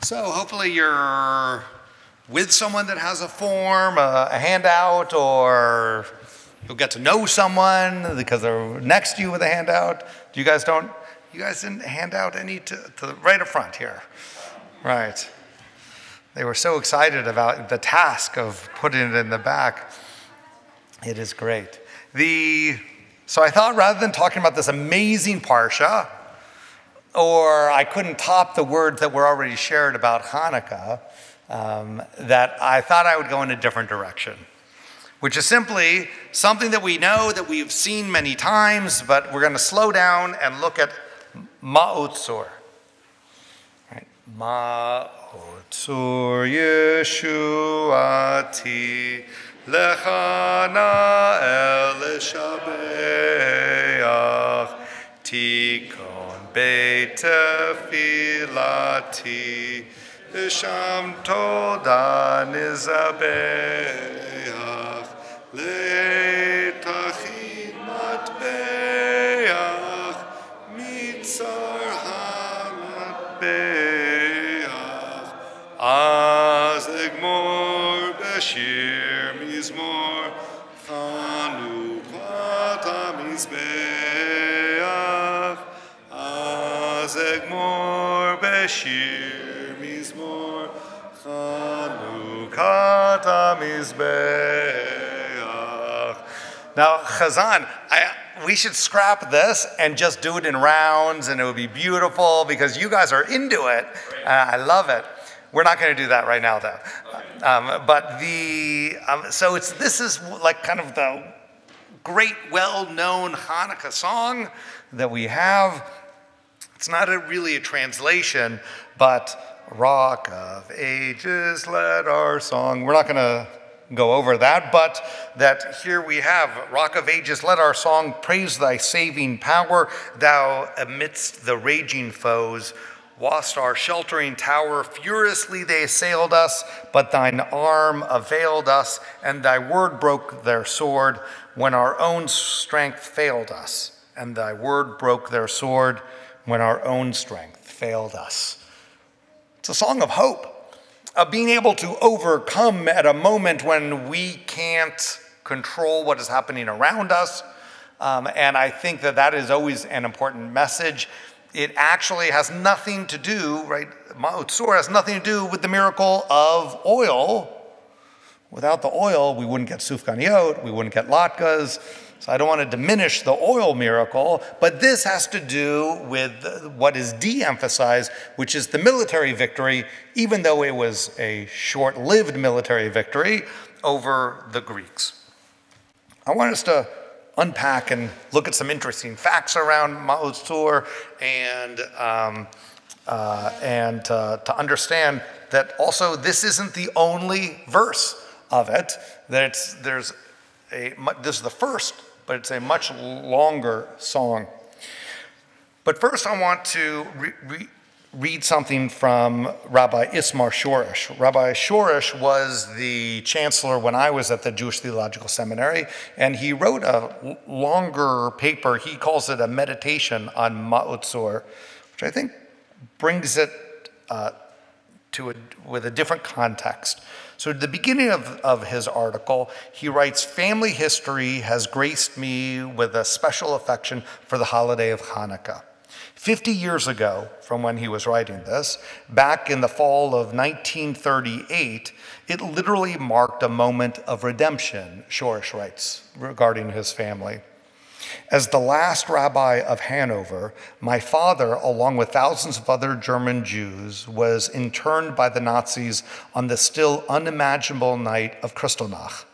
So hopefully you're with someone that has a form, a handout, or you'll get to know someone because they're next to you with a handout. You guys didn't hand out any to the right up front here. Right. They were so excited about the task of putting it in the back. It is great. So I thought rather than talking about this amazing Parsha, or I couldn't top the words that were already shared about Hanukkah, that I thought I would go in a different direction, which is simply something that we know, that we've seen many times, but we're going to slow down and look at Ma'ot Tzur. Right? Ma'ot Tzur Yeshuati Lecha Na'el Shabeach Tikon Beit Tefilati Sham Toda Nizabeach Le'tachin Matbeach Mitzar HaMatbeach Az Egmor Beshir Mizmor Chanukat HaMizbeach Az Egmor Beshir Mizmor Chanukat HaMizbeach. Now, Chazan, we should scrap this and just do it in rounds, and it would be beautiful because you guys are into it. I love it. We're not going to do that right now, though. This is like kind of the great, well-known Hanukkah song that we have. It's not really a translation, but Rock of Ages, let our song. We're not going to go over that, but that here we have Rock of Ages, let our song praise thy saving power. Thou amidst the raging foes wast our sheltering tower. Furiously they assailed us, but thine arm availed us, and thy word broke their sword when our own strength failed us. And thy word broke their sword when our own strength failed us. It's a song of hope, of being able to overcome at a moment when we can't control what is happening around us. And I think that is always an important message. It actually has nothing to do, right? Ma'ot Tzur has nothing to do with the miracle of oil. Without the oil, we wouldn't get sufganiyot, we wouldn't get latkes. So I don't want to diminish the oil miracle, but this has to do with what is de-emphasized, which is the military victory, even though it was a short-lived military victory over the Greeks. I want us to unpack and look at some interesting facts around Ma'ot Tzur and to understand that also this isn't the only verse of it. This is the first, but it's a much longer song. But first I want to read something from Rabbi Ismar Shorish. Rabbi Shorish was the chancellor when I was at the Jewish Theological Seminary, and he wrote a longer paper. He calls it a meditation on Ma'ot Tzur, which I think brings it with a different context. So at the beginning of his article, he writes, family history has graced me with a special affection for the holiday of Hanukkah. 50 years ago from when he was writing this, back in the fall of 1938, it literally marked a moment of redemption, Shorish writes, regarding his family. As the last rabbi of Hanover, my father, along with thousands of other German Jews, was interned by the Nazis on the still unimaginable night of Kristallnacht.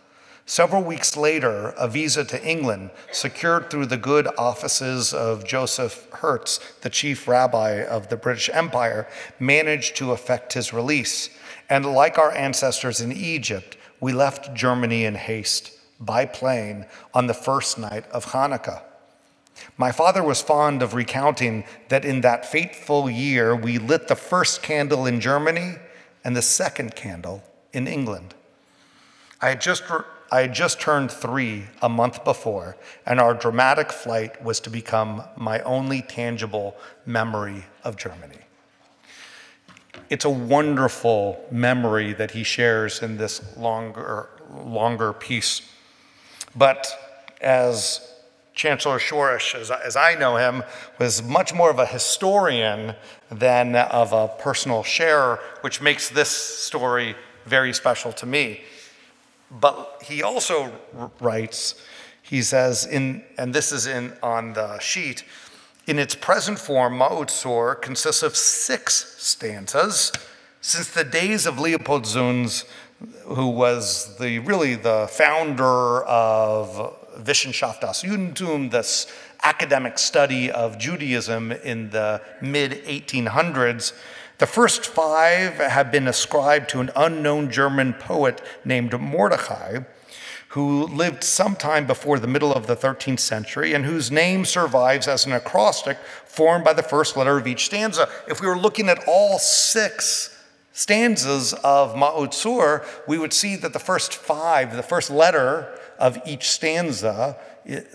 Several weeks later, a visa to England, secured through the good offices of Joseph Hertz, the chief rabbi of the British Empire, managed to effect his release. And like our ancestors in Egypt, we left Germany in haste, by plane, on the first night of Hanukkah. My father was fond of recounting that in that fateful year, we lit the first candle in Germany and the second candle in England. I had just turned 3 a month before, and our dramatic flight was to become my only tangible memory of Germany. It's a wonderful memory that he shares in this longer piece. But as Chancellor Shorrosh, as I know him, was much more of a historian than of a personal sharer, which makes this story very special to me. But he also writes, he says, and this is on the sheet, in its present form, Ma'od Tzur consists of 6 stanzas. Since the days of Leopold Zunz, who was really the founder of Wissenschaft das Judentum, this academic study of Judaism in the mid-1800s, the first 5 have been ascribed to an unknown German poet named Mordechai, who lived sometime before the middle of the 13th century and whose name survives as an acrostic formed by the first letter of each stanza. If we were looking at all 6 stanzas of Ma'od Tzur, we would see that the first 5, the first letter of each stanza,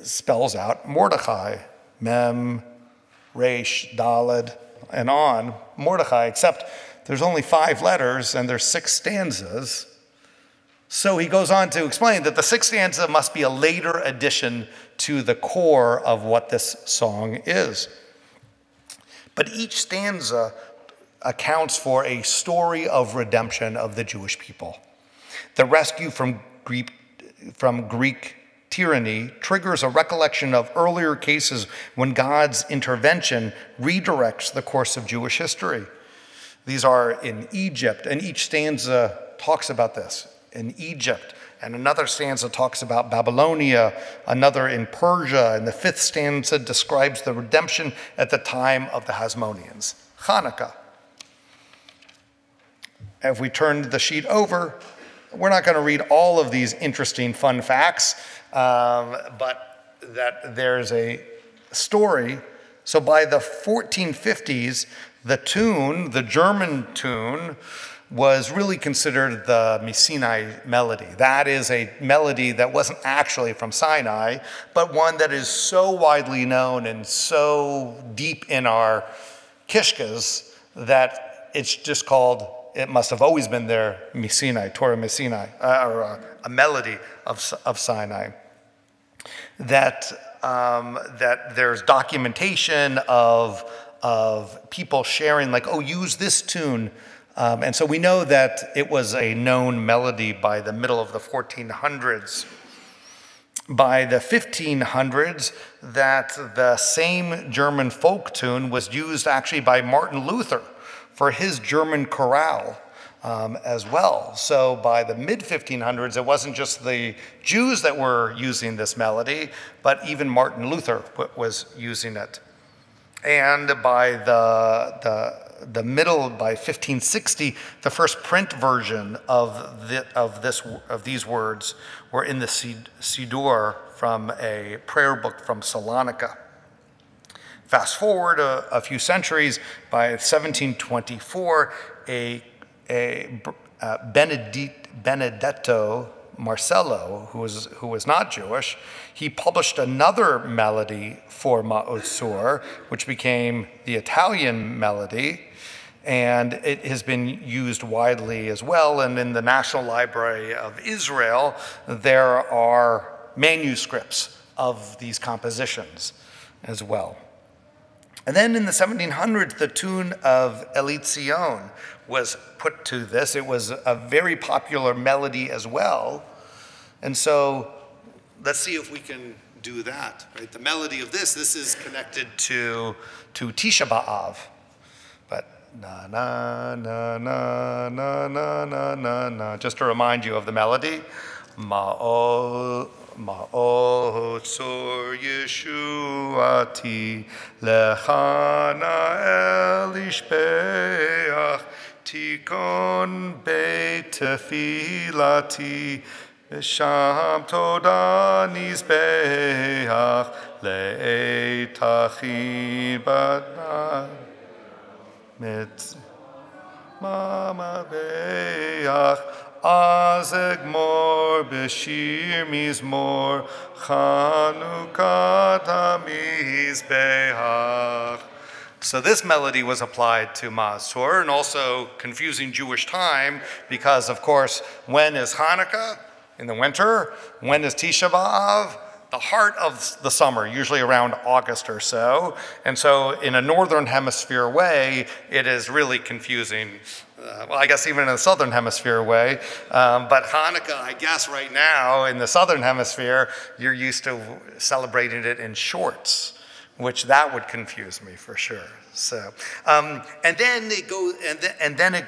spells out Mordechai, Mem, Resh, Daled, and on, Mordechai, except there's only 5 letters and there's 6 stanzas. So he goes on to explain that the 6th stanza must be a later addition to the core of what this song is. But each stanza accounts for a story of redemption of the Jewish people. The rescue from Greek tyranny triggers a recollection of earlier cases when God's intervention redirects the course of Jewish history. These are in Egypt, and each stanza talks about this. In Egypt, and another stanza talks about Babylonia, another in Persia, and the 5th stanza describes the redemption at the time of the Hasmoneans, Hanukkah. If we turn the sheet over, we're not going to read all of these interesting fun facts, but that there's a story. So by the 1450s, the tune, the German tune, was really considered the Mycenae melody. That is a melody that wasn't actually from Sinai, but one that is so widely known and so deep in our kishkas that it's just called, it must have always been there, Mycenae, Torah Mycenae, or a melody of Sinai. That there's documentation of people sharing, like, oh, use this tune. And so we know that it was a known melody by the middle of the 1400s. By the 1500s, that the same German folk tune was used actually by Martin Luther for his German chorale as well. So by the mid-1500s, it wasn't just the Jews that were using this melody, but even Martin Luther was using it. And by the middle, by 1560, the first print version of these words were in the Siddur from a prayer book from Salonika. Fast forward a few centuries, by 1724, Benedetto Marcello, who was not Jewish, he published another melody for Ma'od Tzur, which became the Italian melody, and it has been used widely as well. And in the National Library of Israel, there are manuscripts of these compositions as well. And then in the 1700s, the tune of Eli Zion was put to this. It was a very popular melody as well. And so let's see if we can do that. Right? The melody of this is connected to Tisha B'Av. But na na na na na na na na na. Just to remind you of the melody. Ma'od Tzur Yeshuati Lechana El Ishpeach Tikon Beit Tefilati Sham Toda Nizbeach Le'etachi B'na Mit Mama Beach Azegmor B'shir Mizmor Chanukah HaMizbeach So this melody was applied to Ma'asur, and also confusing Jewish time because, of course, when is Hanukkah? In the winter. When is Tisha B'Av? The heart of the summer, usually around August or so. And so in a northern hemisphere way, it is really confusing. Well, I guess even in the southern hemisphere way. But Hanukkah, I guess right now in the southern hemisphere, you're used to celebrating it in shorts, which that would confuse me for sure. So, and then it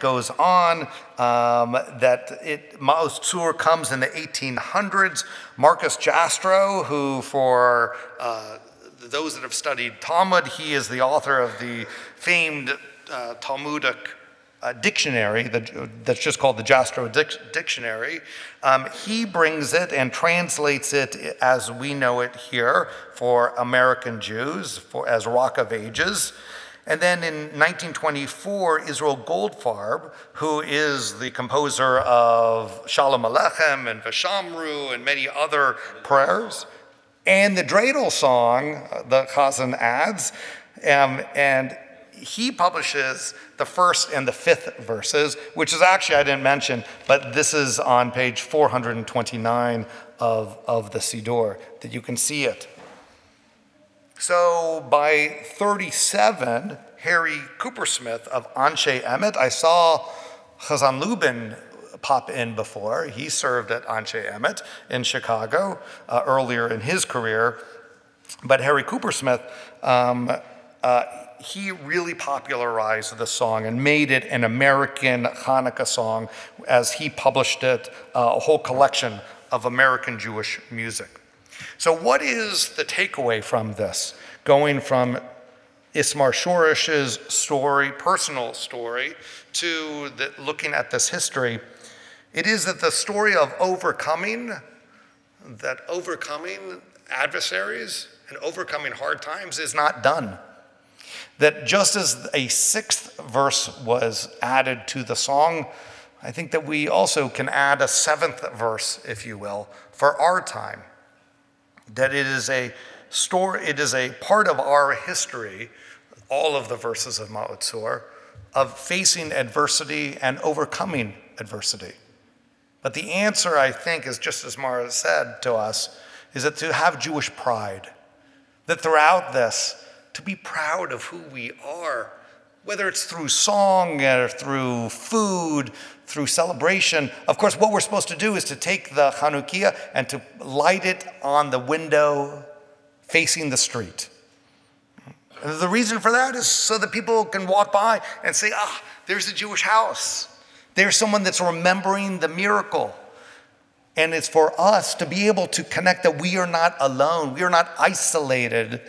goes on that Ma'oz Tzur comes in the 1800s. Marcus Jastrow, who for those that have studied Talmud, he is the author of the famed Talmudic dictionary that's just called the Jastrow Dictionary. He brings it and translates it as we know it here for American Jews as Rock of Ages. And then in 1924, Israel Goldfarb, who is the composer of Shalom Aleichem and Veshamru and many other prayers, and the dreidel song, the Chazan adds, and he publishes the first and the fifth verses, which is actually, I didn't mention, but this is on page 429 of the Siddur, that you can see it. So by 37, Harry Coopersmith of Anshe Emet, I saw Chazan Lubin pop in before. He served at Anshe Emet in Chicago earlier in his career. But Harry Coopersmith, he really popularized the song and made it an American Hanukkah song as he published it, a whole collection of American Jewish music. So what is the takeaway from this? Going from Ismar Shorish's story, personal story, to looking at this history, it is that the story of overcoming adversaries and overcoming hard times is not done. That just as a sixth verse was added to the song, I think that we also can add a seventh verse, if you will, for our time. That it is a story, it is a part of our history, all of the verses of Ma'oz Tzur, of facing adversity and overcoming adversity. But the answer, I think, is just as Mara said to us, is that to have Jewish pride. That throughout this, to be proud of who we are, whether it's through song or through food, through celebration. Of course, what we're supposed to do is to take the Chanukiah and to light it on the window facing the street. And the reason for that is so that people can walk by and say, there's a Jewish house. There's someone that's remembering the miracle. And it's for us to be able to connect that we are not alone. We are not isolated.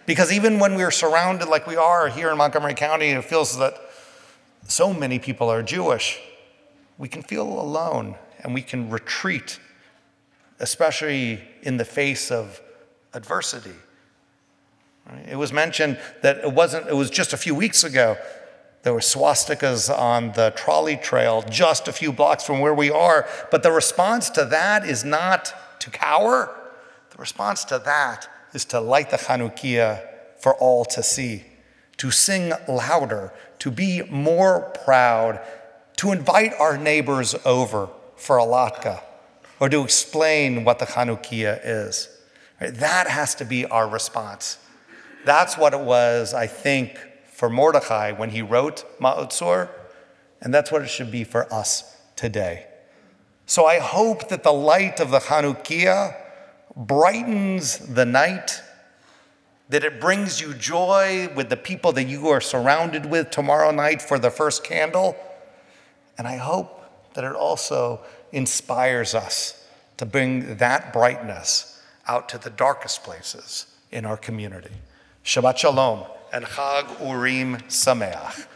Because even when we're surrounded like we are here in Montgomery County, it feels that so many people are Jewish. We can feel alone and we can retreat, especially in the face of adversity. It was mentioned that it was just a few weeks ago, there were swastikas on the trolley trail just a few blocks from where we are. But the response to that is not to cower. The response to that is to light the Chanukiah for all to see, to sing louder, to be more proud, to invite our neighbors over for a latke, or to explain what the Chanukiah is. That has to be our response. That's what it was, I think, for Mordechai when he wrote Ma'oz Tzur, and that's what it should be for us today. So I hope that the light of the Chanukiah brightens the night, that it brings you joy with the people that you are surrounded with tomorrow night for the first candle. And I hope that it also inspires us to bring that brightness out to the darkest places in our community. Shabbat Shalom and Chag Urim Sameach.